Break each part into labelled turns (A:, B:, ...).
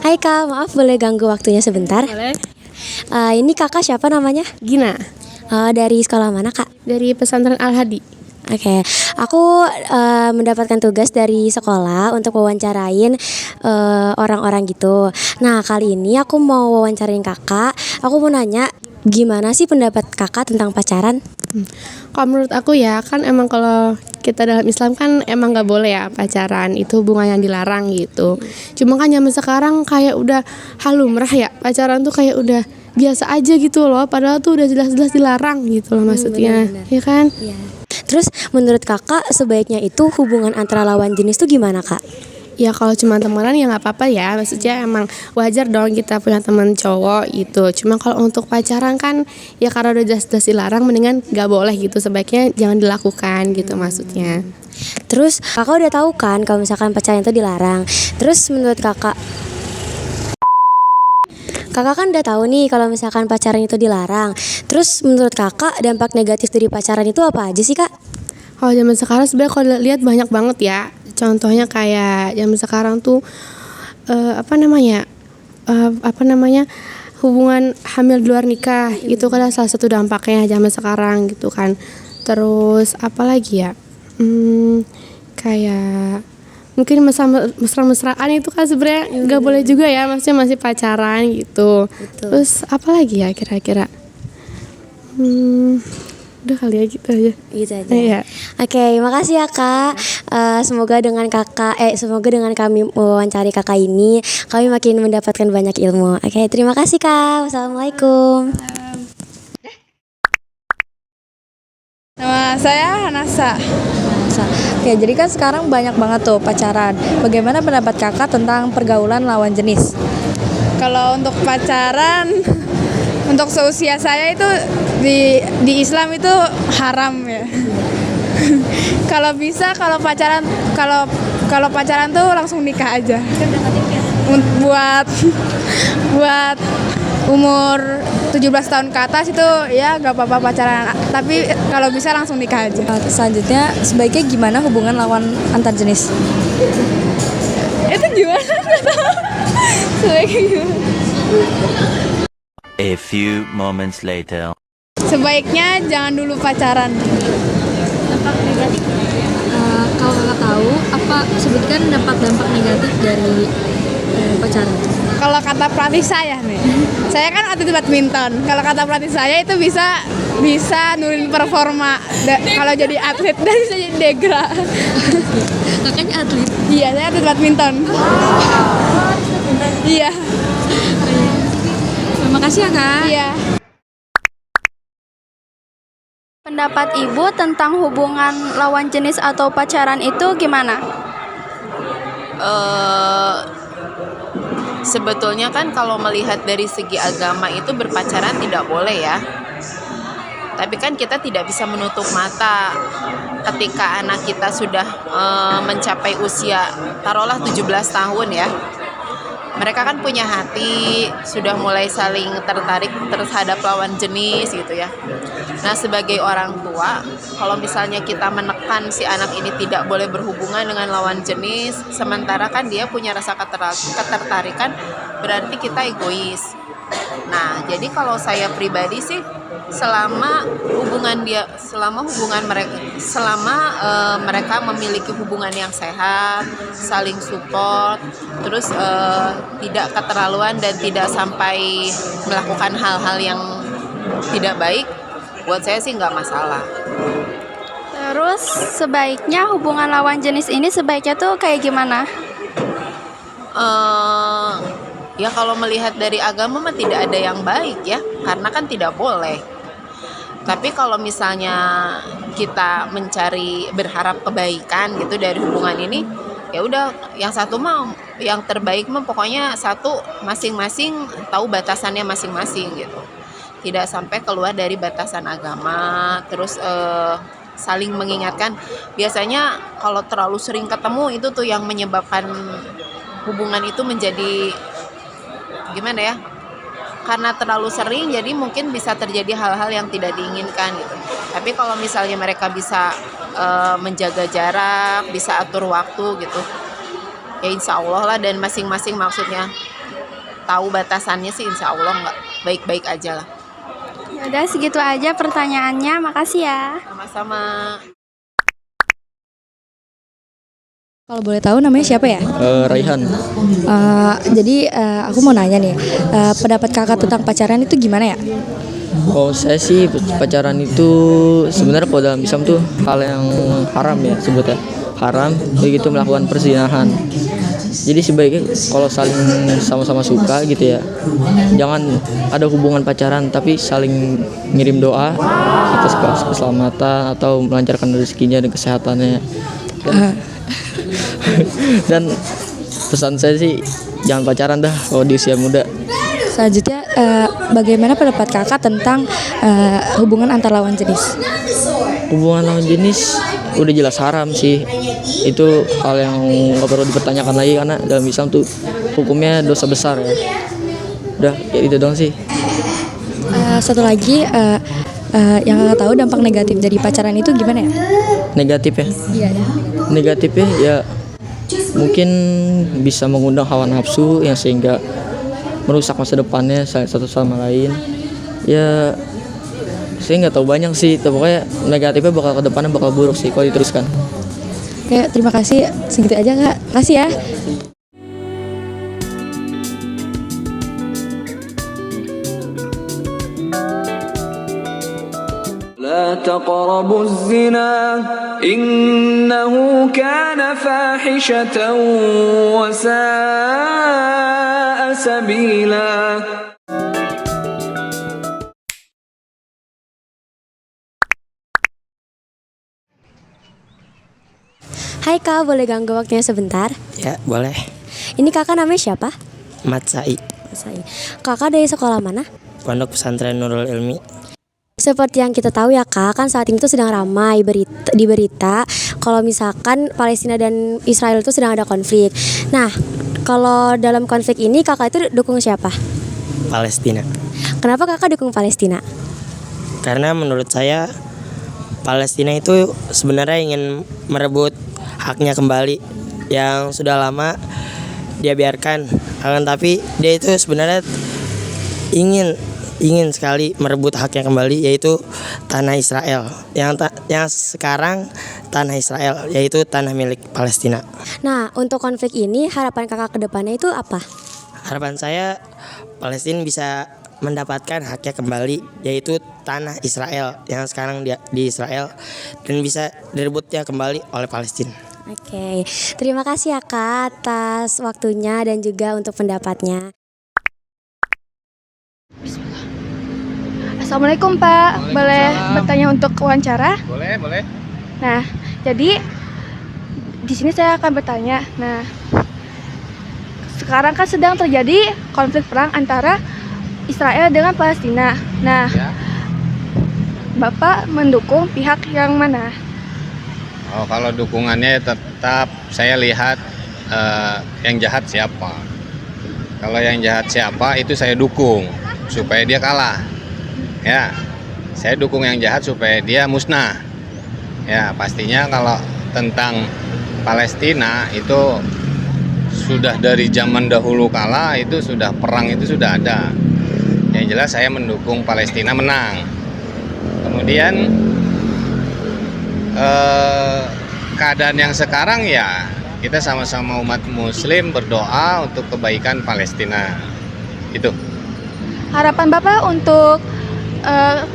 A: Hai Kak, maaf boleh ganggu waktunya sebentar?
B: Boleh.
A: Ini kakak siapa namanya?
B: Gina,
A: Dari sekolah mana Kak?
B: dari pesantren Al-Hadi.
A: Oke, aku mendapatkan tugas dari sekolah untuk wawancarain orang-orang gitu. Nah kali ini aku mau wawancarain kakak. Aku mau nanya, gimana sih pendapat kakak tentang pacaran?
B: Kalau menurut aku ya, kan emang kalau kita dalam Islam kan emang nggak boleh ya pacaran, itu hubungan yang dilarang gitu. Cuma kan zaman sekarang kayak udah hal lumrah ya, pacaran tuh kayak udah biasa aja gitu loh, padahal tuh udah jelas-jelas dilarang gitu loh maksudnya,
A: benar-benar.
B: ya kan?
A: Iya. Terus menurut kakak sebaiknya itu hubungan antara lawan jenis tuh gimana Kak?
B: Ya kalau cuma temenan ya nggak apa-apa ya, maksudnya emang wajar dong kita punya teman cowok gitu. Cuma kalau untuk pacaran kan ya karena udah jelas-jelas dilarang, mendingan nggak boleh gitu, sebaiknya jangan dilakukan gitu maksudnya.
A: Terus kakak udah tahu kan kalau misalkan pacaran itu dilarang. Terus menurut kakak kan udah tahu nih kalau misalkan pacaran itu dilarang. Terus menurut kakak dampak negatif dari pacaran itu apa aja sih Kak?
B: Kalau zaman sekarang sebenarnya kalau lihat banyak banget ya. Contohnya kayak zaman sekarang tuh apa namanya hubungan hamil di luar nikah itu kan salah satu dampaknya zaman sekarang gitu kan. Terus apa lagi ya? Kayak mungkin mesra-mesraan itu kan sebenarnya nggak boleh juga ya, maksudnya masih pacaran gitu.
A: Betul.
B: Terus apa lagi ya kira-kira? Udah kali ya gitu aja.
A: Gitu aja.
B: Iya.
A: Oke, makasih ya Kak. Semoga dengan kami mewawancari kakak ini, kami makin mendapatkan banyak ilmu. Oke, terima kasih Kak. Wassalamualaikum.
C: Nama saya Hanasa. Oke, jadi kan sekarang banyak banget tuh pacaran. Bagaimana pendapat kakak tentang pergaulan lawan jenis? Kalau untuk pacaran, untuk seusia saya itu di Islam itu haram ya. Kalau bisa kalau pacaran tuh langsung nikah aja. Buat umur 17 tahun ke atas itu ya gak apa-apa pacaran, tapi kalau bisa langsung nikah aja. Selanjutnya, sebaiknya gimana hubungan lawan antar jenis? Itu gimana? Sebaiknya gimana?
D: A few moments later.
C: Sebaiknya jangan dulu pacaran.
E: Kalau kakak tahu, apa sebutkan dampak negatif dari pacaran?
C: Kalau kata pelatih saya nih, saya kan atlet badminton. Kalau kata pelatih saya itu bisa nurunin performa. Kalau jadi atlet dan bisa jadi degra.
E: Kakaknya atlet.
C: Iya, saya atlet badminton. Iya.
E: Terima kasih ya kak.
C: Iya.
F: Pendapat Ibu tentang hubungan lawan jenis atau pacaran itu gimana?
G: Sebetulnya kan kalau melihat dari segi agama itu berpacaran tidak boleh ya. Tapi kan kita tidak bisa menutup mata ketika anak kita sudah mencapai usia taruhlah 17 tahun ya. Mereka kan punya hati, sudah mulai saling tertarik terhadap lawan jenis gitu ya. Nah sebagai orang tua, kalau misalnya kita menekan si anak ini tidak boleh berhubungan dengan lawan jenis, sementara kan dia punya rasa ketertarikan, berarti kita egois. Nah jadi kalau saya pribadi sih, selama mereka memiliki hubungan yang sehat, saling support, terus tidak keterlaluan dan tidak sampai melakukan hal-hal yang tidak baik, buat saya sih nggak masalah.
F: Terus sebaiknya hubungan lawan jenis ini sebaiknya tuh kayak gimana?
G: Ya kalau melihat dari agama mah tidak ada yang baik ya, karena kan tidak boleh. Tapi kalau misalnya kita berharap kebaikan gitu dari hubungan ini, ya udah yang satu mah yang terbaik mah pokoknya satu masing-masing tahu batasannya masing-masing gitu. Tidak sampai keluar dari batasan agama, terus saling mengingatkan. Biasanya kalau terlalu sering ketemu itu tuh yang menyebabkan hubungan itu menjadi gimana ya? Karena terlalu sering jadi mungkin bisa terjadi hal-hal yang tidak diinginkan gitu. Tapi kalau misalnya mereka bisa menjaga jarak, bisa atur waktu gitu, ya insya Allah lah, dan masing-masing maksudnya tahu batasannya sih insya Allah nggak baik-baik aja lah.
F: Ya udah segitu aja pertanyaannya. Makasih ya.
G: Sama-sama.
C: Kalau boleh tahu namanya siapa ya?
H: Raihan.
C: Jadi aku mau nanya nih, pendapat kakak tentang pacaran itu gimana ya?
H: Oh, saya sih pacaran itu sebenarnya kalau dalam Islam tuh hal yang haram ya sebutnya. Haram begitu melakukan perzinahan. Jadi sebaiknya kalau saling sama-sama suka gitu ya, jangan ada hubungan pacaran tapi saling ngirim doa atas keselamatan atau melancarkan rezekinya dan kesehatannya. Dan pesan saya sih jangan pacaran dah kalau di usia muda.
C: Selanjutnya, bagaimana pendapat kakak tentang hubungan antar lawan jenis?
H: Hubungan lawan jenis udah jelas haram sih. Itu hal yang nggak perlu dipertanyakan lagi karena dalam Islam tuh hukumnya dosa besar ya. Udah kayak gitu doang sih.
C: Satu lagi, yang kakak tahu dampak negatif dari pacaran itu gimana ya?
H: Negatif ya.
C: Iya.
H: Negatifnya ya mungkin bisa mengundang hawa nafsu yang sehingga merusak masa depannya satu sama lain. Ya saya nggak tahu banyak sih, tapi pokoknya negatifnya bakal ke depannya bakal buruk sih kalau diteruskan.
C: Oke, terima kasih. Segitu aja kak. Makasih ya.
I: لا تقربوا الزنا إنه كان فاحشة وساء سبيلا.
A: Hai kak, boleh ganggu waktunya sebentar?
J: Ya, boleh.
A: Ini kakak namanya siapa?
J: Matsai,
A: Kakak dari sekolah mana?
J: Pondok Pesantren Nurul Ilmi.
A: Seperti yang kita tahu ya kak, kan saat ini tuh sedang ramai di berita kalau misalkan Palestina dan Israel itu sedang ada konflik. Nah, kalau dalam konflik ini kakak itu dukung siapa?
J: Palestina.
A: Kenapa kakak dukung Palestina?
J: Karena menurut saya Palestina itu sebenarnya ingin merebut haknya kembali yang sudah lama dia biarkan. Akan tapi dia itu sebenarnya ingin sekali merebut haknya kembali, yaitu tanah Israel yang sekarang tanah Israel, yaitu tanah milik Palestina.
A: Nah, untuk konflik ini harapan kakak ke depannya itu apa?
J: Harapan saya Palestina bisa mendapatkan haknya kembali, yaitu tanah Israel yang sekarang di Israel, dan bisa direbutnya kembali oleh Palestina.
A: Oke, terima kasih ya kak atas waktunya dan juga untuk pendapatnya.
F: Assalamualaikum Pak. Boleh bertanya untuk wawancara?
K: Boleh.
F: Nah, jadi di sini saya akan bertanya. Nah, sekarang kan sedang terjadi konflik perang antara Israel dengan Palestina. Nah,
K: Ya.
F: Bapak mendukung pihak yang mana?
K: Oh, kalau dukungannya tetap saya lihat yang jahat siapa. Kalau yang jahat siapa itu saya dukung supaya dia kalah. Ya, saya dukung yang jahat supaya dia musnah. Ya, pastinya kalau tentang Palestina itu sudah dari zaman dahulu kala itu sudah perang itu sudah ada. Yang jelas saya mendukung Palestina menang. Kemudian keadaan yang sekarang ya kita sama-sama umat Muslim berdoa untuk kebaikan Palestina. Itu.
F: Harapan Bapak untuk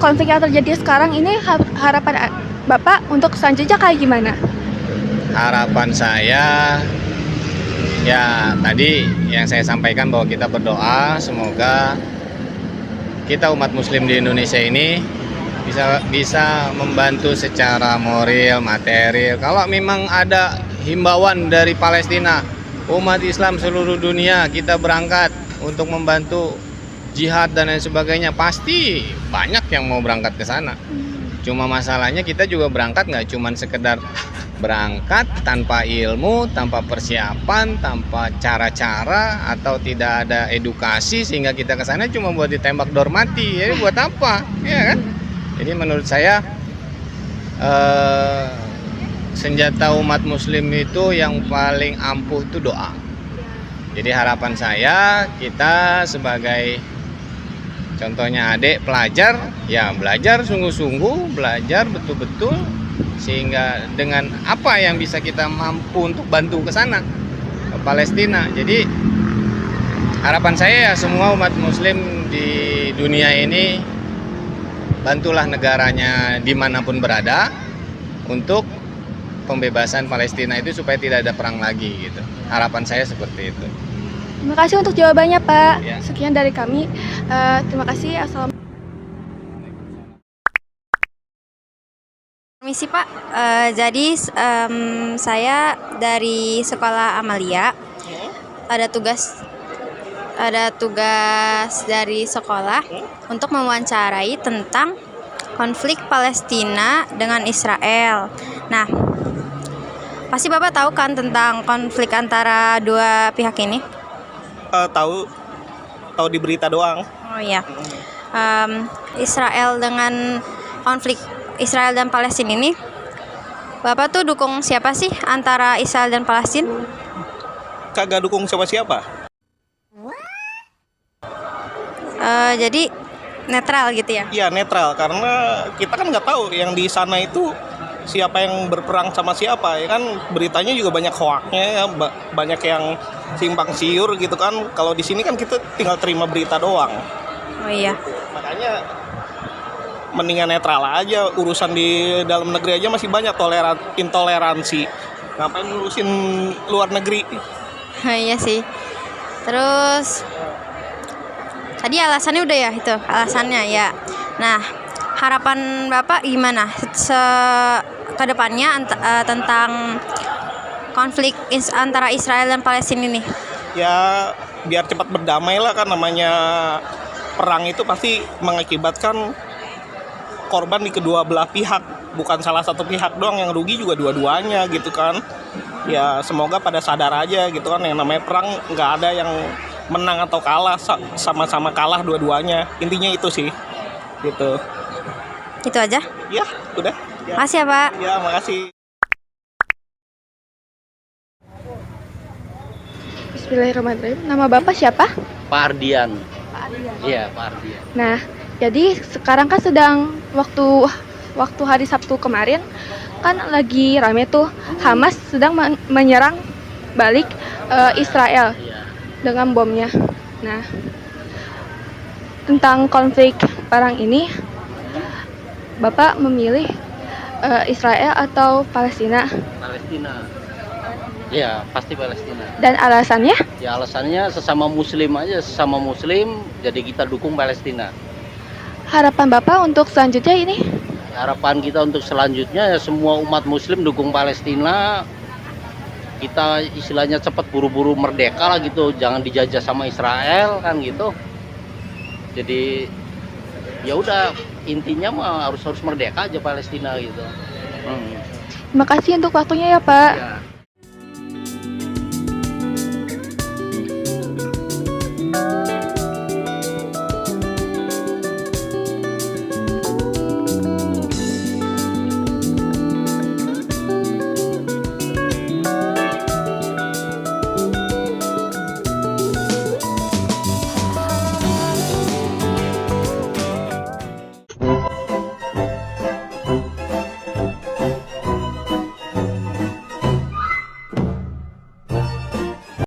F: konflik yang terjadi sekarang ini, harapan Bapak untuk selanjutnya kayak gimana?
K: Harapan saya ya tadi yang saya sampaikan bahwa kita berdoa semoga kita umat Muslim di Indonesia ini bisa membantu secara moral, material. Kalau memang ada himbauan dari Palestina, umat Islam seluruh dunia kita berangkat untuk membantu jihad dan lain sebagainya, pasti banyak yang mau berangkat ke sana. Cuma masalahnya kita juga berangkat nggak cuma sekedar berangkat tanpa ilmu, tanpa persiapan, tanpa cara-cara, atau tidak ada edukasi sehingga kita ke sana cuma buat ditembak dor mati. Jadi buat apa? Ya kan? Jadi menurut saya senjata umat Muslim itu yang paling ampuh itu doa. Jadi harapan saya kita sebagai contohnya adik pelajar, ya belajar sungguh-sungguh, belajar betul-betul, sehingga dengan apa yang bisa kita mampu untuk bantu ke sana, ke Palestina. Jadi harapan saya ya semua umat muslim di dunia ini bantulah negaranya dimanapun berada untuk pembebasan Palestina itu supaya tidak ada perang lagi gitu. Harapan saya seperti itu.
F: Terima kasih untuk jawabannya, Pak.
K: Ya.
F: Sekian dari kami. Terima kasih. Assalamualaikum.
L: Permisi Pak, jadi saya dari sekolah Amalia, ada tugas dari sekolah untuk mewawancarai tentang konflik Palestina dengan Israel. Nah, pasti Bapak tahu kan tentang konflik antara dua pihak ini?
M: Tahu di berita doang.
L: Oh iya, Israel dengan konflik Israel dan Palestina ini, Bapak tuh dukung siapa sih antara Israel dan Palestina?
M: Kagak dukung siapa-siapa.
L: Jadi netral gitu ya?
M: Iya netral, karena kita kan nggak tahu yang di sana itu siapa yang berperang sama siapa ya kan, beritanya juga banyak hoaknya ya, banyak yang simpang siur gitu kan. Kalau di sini kan kita tinggal terima berita doang.
L: Oh iya.
M: Makanya mendingan netral aja, urusan di dalam negeri aja masih banyak intoleransi. Ngapain ngurusin luar negeri?
L: Iya sih. Terus tadi alasannya udah ya itu alasannya ya. Nah, harapan Bapak gimana kedepannya tentang konflik antara Israel dan Palestina ini?
M: Ya biar cepat berdamai lah, kan namanya perang itu pasti mengakibatkan korban di kedua belah pihak, bukan salah satu pihak doang yang rugi, juga dua-duanya gitu kan. Ya semoga pada sadar aja gitu kan, yang namanya perang nggak ada yang menang atau kalah, sama-sama kalah dua-duanya, intinya itu sih gitu.
L: Itu aja?
M: Ya udah ya.
L: Makasih ya Pak.
M: Ya makasih.
F: Bismillahirrahmanirrahim. Nama Bapak siapa?
N: Pak Ardian.
F: Pak Ardian.
N: Iya, Pak Ardian.
F: Nah, jadi sekarang kan sedang waktu hari Sabtu kemarin kan lagi rame tuh, Hamas sedang menyerang balik Israel dengan bomnya. Nah, tentang konflik perang ini, Bapak memilih Israel atau Palestina?
N: Palestina. Ya, pasti Palestina.
F: Dan alasannya?
N: Ya, alasannya sesama muslim aja, sesama muslim, jadi kita dukung Palestina.
F: Harapan Bapak untuk selanjutnya ini?
N: Harapan kita untuk selanjutnya ya semua umat muslim dukung Palestina. Kita istilahnya cepat buru-buru merdeka lah gitu, jangan dijajah sama Israel kan gitu. Jadi ya udah, intinya mah harus merdeka aja Palestina gitu.
F: Terima kasih untuk waktunya ya Pak.
N: Ya.